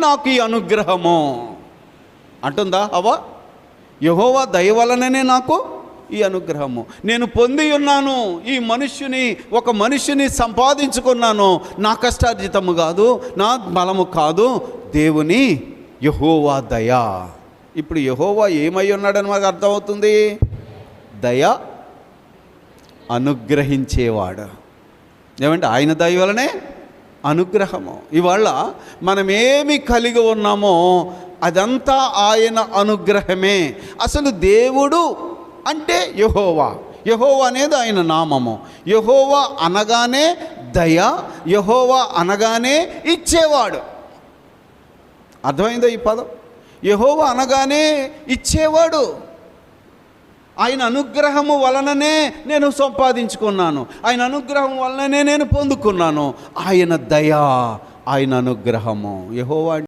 నాకు ఈ అనుగ్రహము అంటుందా హవ్వ? యెహోవా దయ వలననే నాకు ఈ అనుగ్రహము. నేను పొంది ఉన్నాను, ఈ ఒక మనిషిని సంపాదించుకున్నాను. నా కష్టార్జితము కాదు, నా బలము కాదు, దేవుని యెహోవా దయ. ఇప్పుడు యెహోవా ఏమై ఉన్నాడని మాకు అర్థమవుతుంది. దయ అనుగ్రహించేవాడు. ఏమంటే ఆయన దయ వలనే అనుగ్రహము. ఇవాళ మనమేమి కలిగి ఉన్నామో అదంతా ఆయన అనుగ్రహమే. అసలు దేవుడు అంటే యెహోవా. యెహోవా అనేది ఆయన నామము. యెహోవా అనగానే దయ, యెహోవా అనగానే ఇచ్చేవాడు. అర్థమైందా ఈ పదం? యెహోవా అనగానే ఇచ్చేవాడు. ఆయన అనుగ్రహము వలననే నేను సంపాదించుకున్నాను, ఆయన అనుగ్రహం వలననే నేను పొందుకున్నాను. ఆయన దయ, ఆయన అనుగ్రహము. యెహోవా